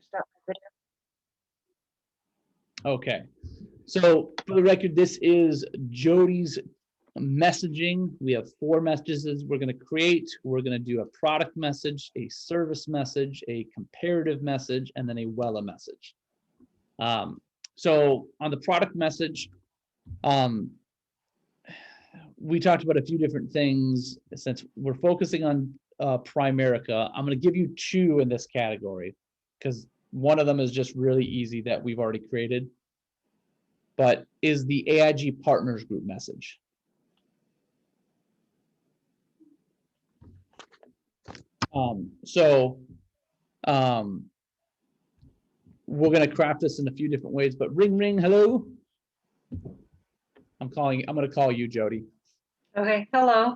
start my Okay. So for the record, this is Jody's messaging. We have 4 messages we're going to create. We're going to do a product message, a service message, a comparative message, and then a Wella message. So on the product message, we talked about a few different things. Since we're focusing on Primerica, I'm going to give you 2 in this category because one of them is just really easy that we've already created, but is the AIG Partners Group message. We're going to craft this in a few different ways, but ring, ring, hello. I'm going to call you, Jody. Okay, hello.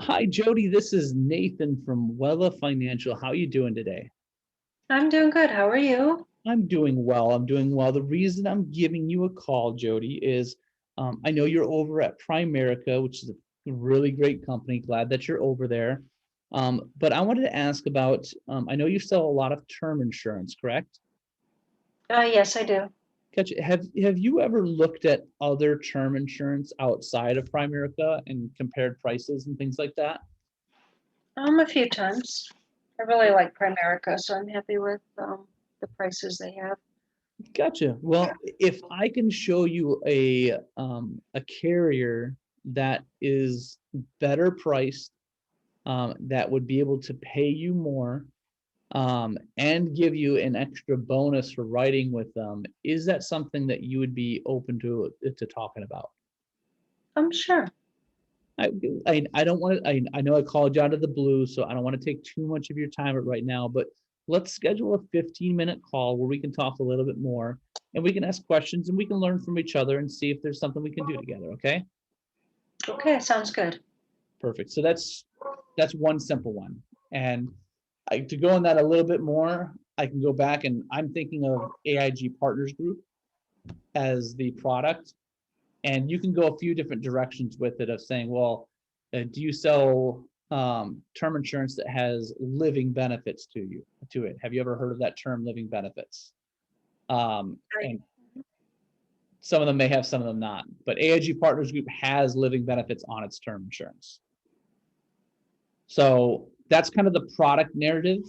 Hi, Jody. This is Nathan from Wella Financial. How are you doing today? I'm doing good. How are you? I'm doing well. I'm doing well. The reason I'm giving you a call, Jody, is I know you're over at Primerica, which is a really great company. Glad that you're over there. But I wanted to ask about, I know you sell a lot of term insurance, correct? Yes, I do. Gotcha. Have you ever looked at other term insurance outside of Primerica and compared prices and things like that? A few times. I really like Primerica, so I'm happy with the prices they have. Gotcha. Well, if I can show you a carrier that is better priced, that would be able to pay you more, and give you an extra bonus for writing with them, is that something that you would be open to talking about? I'm sure. I don't want to, I know I called you out of the blue, so I don't want to take too much of your time right now, but let's schedule a 15-minute call where we can talk a little bit more and we can ask questions and we can learn from each other and see if there's something we can do together. Okay. Okay, sounds good. Perfect. So that's one simple one. And to go on that a little bit more, I can go back and I'm thinking of AIG Partners Group as the product. And you can go a few different directions with it of saying, well, do you sell term insurance that has living benefits to it? Have you ever heard of that term, living benefits? And some of them may have, some of them not. But AIG Partners Group has living benefits on its term insurance. So that's kind of the product narrative,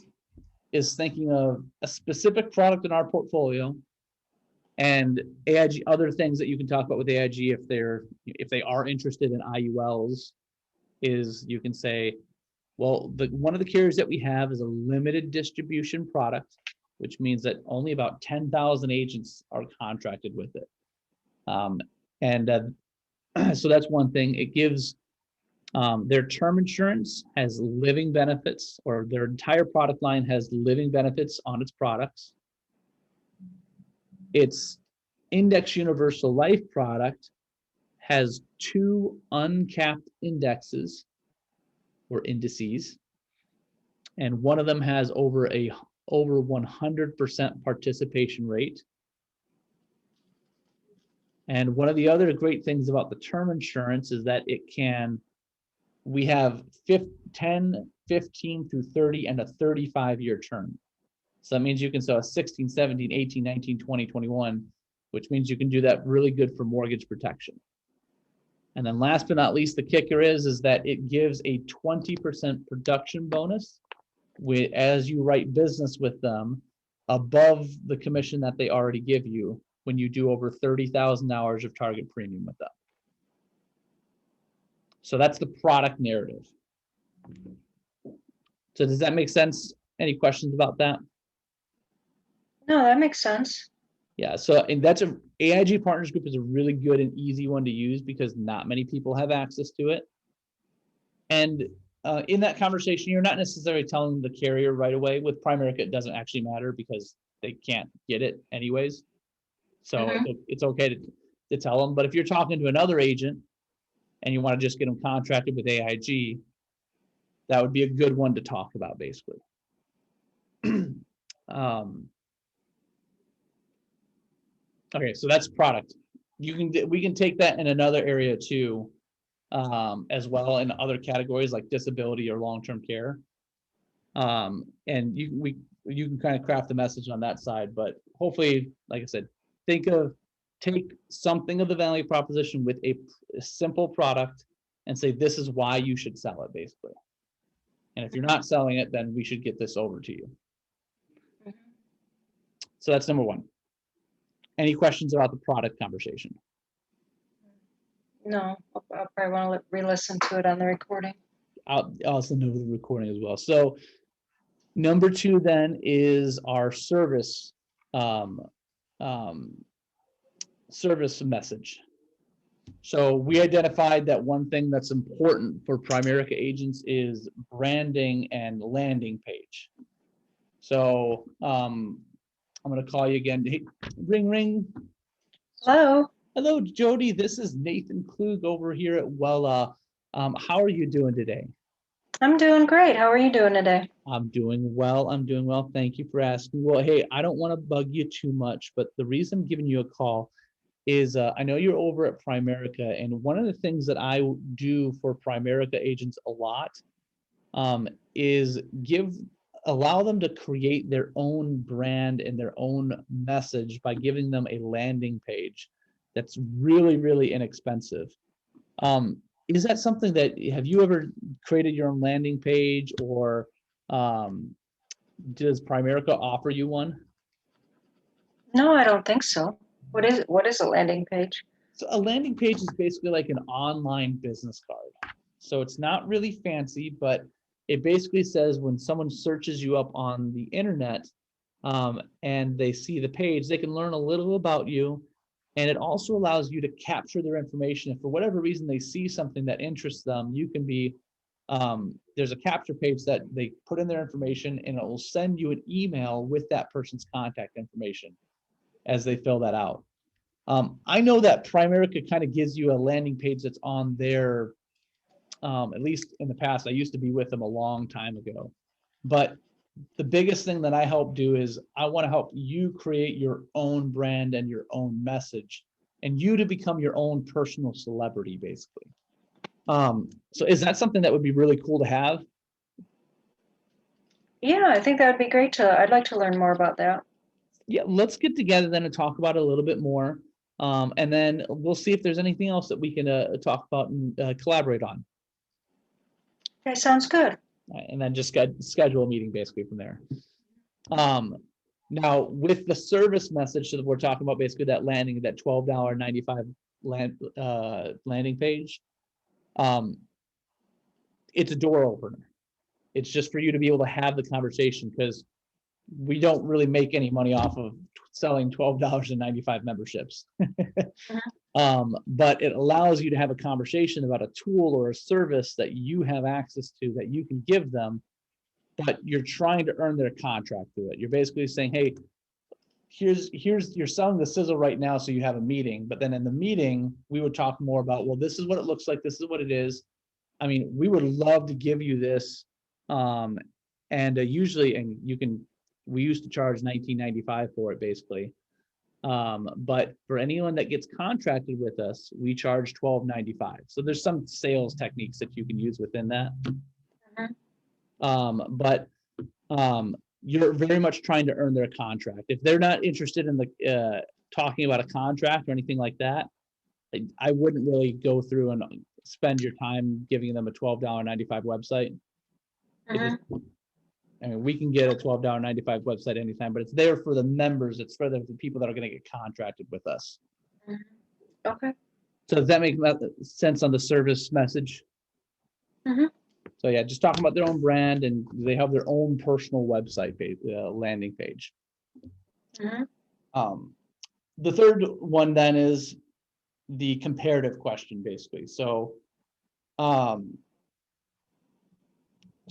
is thinking of a specific product in our portfolio and AIG, other things that you can talk about with AIG if they are interested in IULs, is you can say, well, one of the carriers that we have is a limited distribution product, which means that only about 10,000 agents are contracted with it. So that's one thing. It gives their term insurance has living benefits, or their entire product line has living benefits on its products. Its index universal life product has 2 uncapped indexes or indices, and one of them has over 100% participation rate. And one of the other great things about the term insurance is that we have 10, 15 through 30 and a 35-year term. So that means you can sell a 16, 17, 18, 19, 20, 21, which means you can do that really good for mortgage protection. And then last but not least, the kicker is that it gives a 20% production bonus as you write business with them above the commission that they already give you when you do over 30,000 hours of target premium with them. So that's the product narrative. So does that make sense? Any questions about that? No, that makes sense. Yeah, so and AIG Partners Group is a really good and easy one to use because not many people have access to it. And in that conversation, you're not necessarily telling the carrier right away. With Primerica, it doesn't actually matter because they can't get it anyways. So it's okay to tell them. But if you're talking to another agent and you want to just get them contracted with AIG, that would be a good one to talk about, basically. Okay, so that's product. We can take that in another area too, as well, in other categories like disability or long-term care. And you can kind of craft the message on that side, but hopefully, like I said, take something of the value proposition with a simple product and say, this is why you should sell it, basically. And if you're not selling it, then we should get this over to you. So that's number one. Any questions about the product conversation? No, I'll probably want to re-listen to it on the recording. I'll also know the recording as well. So number two then is our service service message. So we identified that one thing that's important for Primerica agents is branding and landing page. So I'm going to call you again. Hey, ring, ring. Hello. Hello, Jody. This is Nathan Klug over here at Wella. How are you doing today? I'm doing great. How are you doing today? I'm doing well. I'm doing well. Thank you for asking. Well, hey, I don't want to bug you too much, but the reason I'm giving you a call is I know you're over at Primerica, and one of the things that I do for Primerica agents a lot is allow them to create their own brand and their own message by giving them a landing page that's really, really inexpensive. Is that something that, have you ever created your own landing page, or does Primerica offer you one? No, I don't think so. What is it? What is a landing page? So a landing page is basically like an online business card. So it's not really fancy, but it basically says when someone searches you up on the internet and they see the page, they can learn a little about you. And it also allows you to capture their information. If for whatever reason they see something that interests them, you can be, there's a capture page that they put in their information, and it will send you an email with that person's contact information as they fill that out. I know that Primerica kind of gives you a landing page that's on their, at least in the past, I used to be with them a long time ago. But the biggest thing that I help do is I want to help you create your own brand and your own message, and you to become your own personal celebrity, basically. So is that something that would be really cool to have? Yeah, I think that would be great I'd like to learn more about that. Yeah, let's get together then and talk about it a little bit more. And then we'll see if there's anything else that we can talk about and collaborate on. Okay, sounds good. And then just schedule a meeting basically from there. Now with the service message that we're talking about, basically that $12.95 landing page, it's a door opener. It's just for you to be able to have the conversation, because we don't really make any money off of selling $12.95 memberships. But it allows you to have a conversation about a tool or a service that you have access to that you can give them, but you're trying to earn their contract through it. You're basically saying, hey, you're selling the sizzle right now, so you have a meeting, but then in the meeting, we would talk more about, well, this is what it looks like, this is what it is. I mean, we would love to give you this. Usually, and we used to charge $19.95 for it basically. But for anyone that gets contracted with us, we charge $12.95. So there's some sales techniques that you can use within that. But you're very much trying to earn their contract. If they're not interested in talking about a contract or anything like that, I wouldn't really go through and spend your time giving them a $12.95 website. I mean, we can get a $12.95 website anytime, but it's there for the members. It's for the people that are going to get contracted with us. Okay. So does that make sense on the service message? So yeah, just talking about their own brand, and they have their own personal website page, landing page. The third one then is the comparative question, basically. So,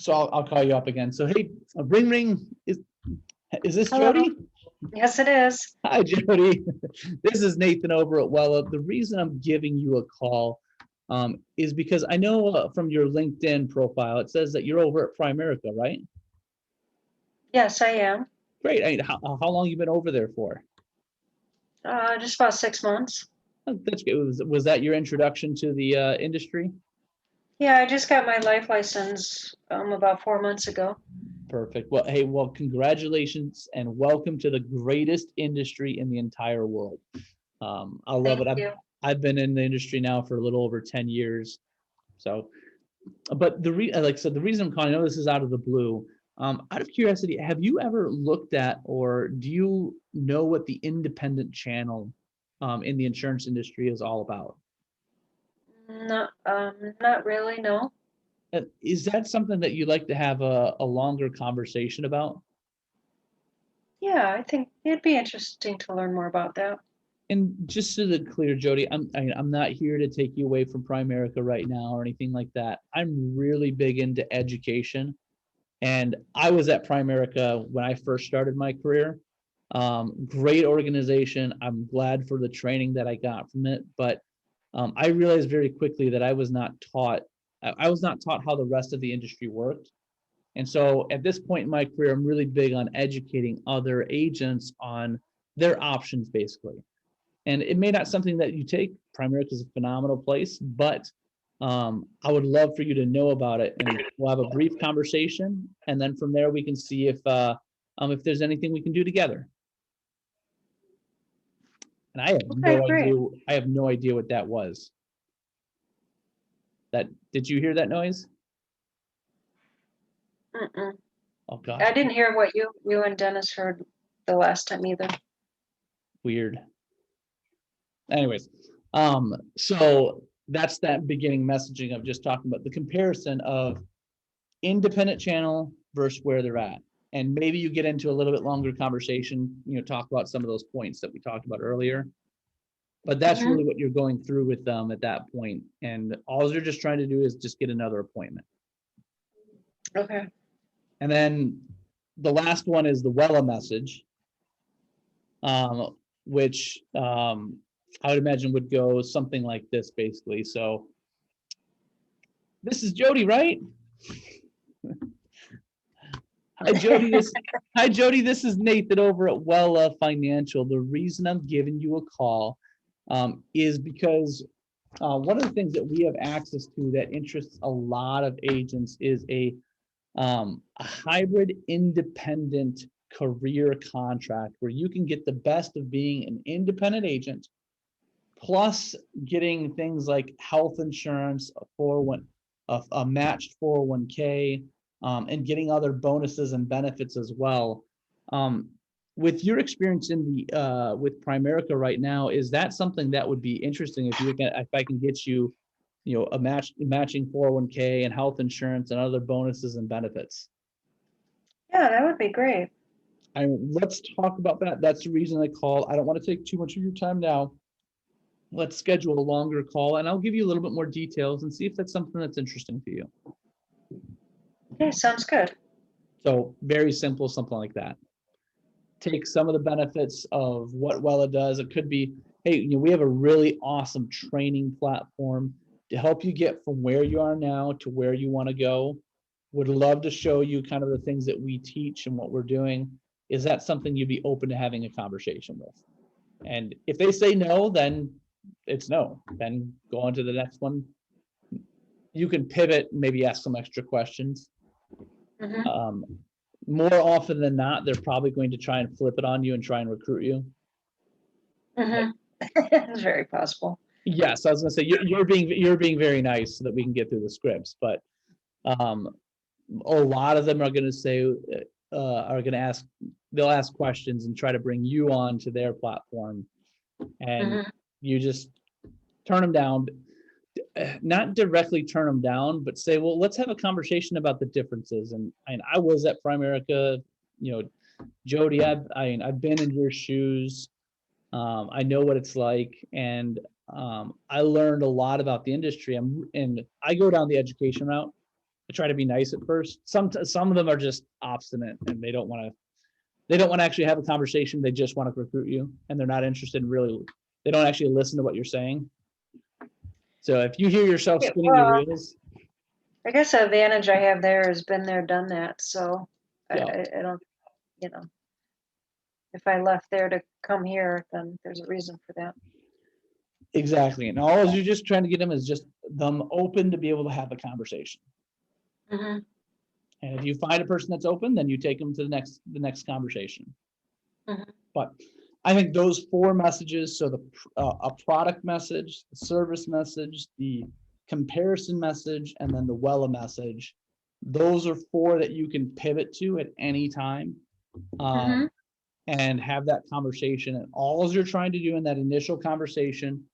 I'll call you up again. So hey, ring ring, is this Hello. Jody? Yes, it is. Hi, Jody. This is Nathan over at Wella. The reason I'm giving you a call is because I know from your LinkedIn profile, it says that you're over at Primerica, right? Yes, I am. Great. How long you been over there for? Just about 6 months. That's good. Was that your introduction to the industry? Yeah, I just got my life license about 4 months ago. Perfect. Well, hey, well, congratulations and welcome to the greatest industry in the entire world. I love Thank it. you. I've been in the industry now for a little over 10 years. So, but like I said, the reason I'm calling, I know this is out of the blue. Out of curiosity, have you ever looked at, or do you know what the independent channel in the insurance industry is all about? Not really, no. Is that something that you'd like to have a longer conversation about? Yeah, I think it'd be interesting to learn more about that. And just so that clear, Jody, I'm not here to take you away from Primerica right now or anything like that. I'm really big into education, and I was at Primerica when I first started my career. Great organization. I'm glad for the training that I got from it, but I realized very quickly that I was not taught. I was not taught how the rest of the industry worked. And so at this point in my career, I'm really big on educating other agents on their options, basically. And it may not something that you take. Primerica is a phenomenal place, but I would love for you to know about it, and we'll have a brief conversation, and then from there we can see if there's anything we can do together. And I have Okay, no great. idea. I have no idea what that was. Did you hear that noise? Mm-mm. Oh gosh, I didn't hear what you and Dennis heard the last time either. weird. Anyways, so that's that beginning messaging of just talking about the comparison of independent channel versus where they're at. And maybe you get into a little bit longer conversation, talk about some of those points that we talked about earlier. But that's really what you're going through with them at that point. And all you're just trying to do is just get another appointment. Okay. And then the last one is the Wella message, which I would imagine would go something like this, basically. So this is Jody, right? Hi, Jody. This is Nathan over at Wella Financial. The reason I'm giving you a call is because one of the things that we have access to that interests a lot of agents is a hybrid independent career contract where you can get the best of being an independent agent, plus getting things like health insurance, a matched 401k, and getting other bonuses and benefits as well. With your experience in the with Primerica right now, is that something that would be interesting if I can get you, a matching 401k and health insurance and other bonuses and benefits? Yeah, that would be great. Let's talk about that. That's the reason I called. I don't want to take too much of your time now. Let's schedule a longer call, and I'll give you a little bit more details and see if that's something that's interesting to you. Okay, sounds good. So very simple, something like that. Take some of the benefits of what Wella does. It could be, hey, we have a really awesome training platform to help you get from where you are now to where you want to go. Would love to show you kind of the things that we teach and what we're doing. Is that something you'd be open to having a conversation with? And if they say no, then it's no. Then go on to the next one. You can pivot, maybe ask some extra questions. More often than not, they're probably going to try and flip it on you and try and recruit you. It's very possible. Yes, I was going to say you're being very nice so that we can get through the scripts, but a lot of them are going to say they'll ask questions and try to bring you on to their platform, and you just turn them down. Not directly turn them down, but say, well, let's have a conversation about the differences. And I was at Primerica, Jody, I've been in your shoes. I know what it's like, and I learned a lot about the industry. And I go down the education route. I try to be nice at first. Some of them are just obstinate, and they don't want to actually have a conversation. They just want to recruit you, and they're not interested in they don't actually listen to what you're saying. So if you hear yourself spinning your wheels, I guess the advantage I have there is been there, done that. So yeah. I don't, if I left there to come here, then there's a reason for that. Exactly. And all you're just trying to get them is just them open to be able to have a conversation. And if you find a person that's open, then you take them to the next conversation. Mhm. But I think those 4 messages, so a product message, the service message, the comparison message, and then the Wella message, those are 4 that you can pivot to at any time. Mhm. And have that conversation. And all you're trying to do in that initial conversation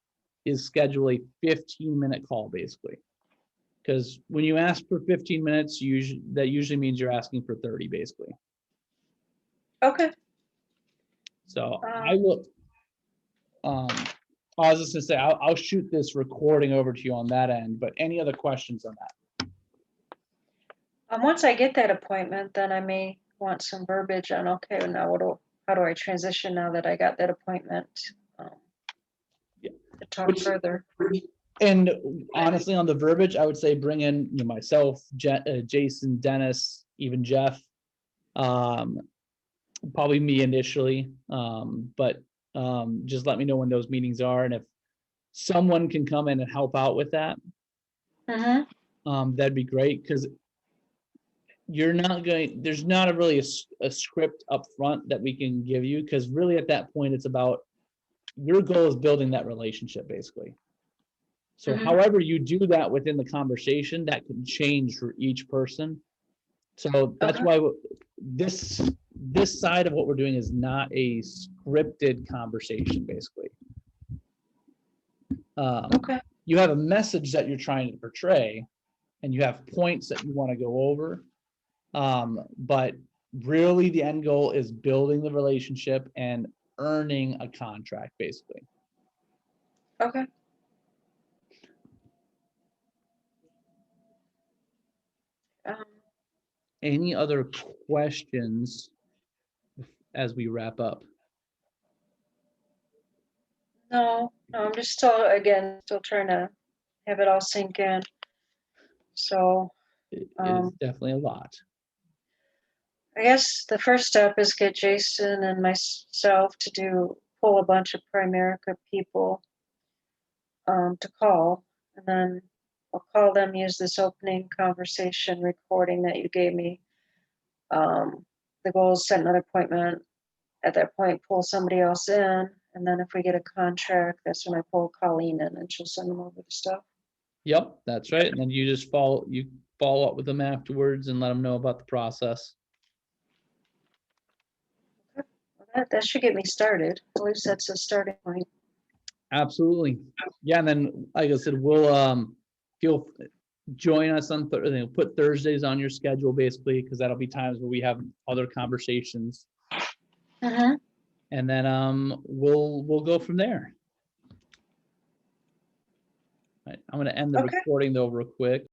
is schedule a 15-minute call, basically. Because when you ask for 15 minutes, that usually means you're asking for 30, basically. Okay. So I will. I was just gonna say I'll shoot this recording over to you on that end. But any other questions on that? Once I get that appointment, then I may want some verbiage on, okay, now how do I transition now that I got that appointment? Yeah. To talk further. And honestly, on the verbiage, I would say bring in myself, Jason, Dennis, even Jeff. Probably me initially, but just let me know when those meetings are, and if someone can come in and help out with that, that'd be great, because there's not really a script up front that we can give you, because really at that point it's about your goal is building that relationship, basically. So however you do that within the conversation, that can change for each person. So that's why this side of what we're doing is not a scripted conversation, basically. You have a message that you're trying to portray, and you have points that you want to go over. But really the end goal is building the relationship and earning a contract, basically. Okay. Any other questions as we wrap up? No, I'm just still trying to have it all sink in. So It is definitely a lot. I guess the first step is get Jason and myself to pull a bunch of Primerica people to call, and then I'll call them, use this opening conversation recording that you gave me. The goal is set another appointment. At that point, pull somebody else in, and then if we get a contract, that's when I pull Colleen in, and she'll send them over the stuff. Yep, that's right. And then you just follow up with them afterwards and let them know about the process. That should get me started. At least that's a starting point. Absolutely. Yeah, and then like I said, we'll join us on Thursday. Put Thursdays on your schedule, basically, because that'll be times where we have other conversations. And then we'll go from there. Right, I'm going to end the recording though real quick.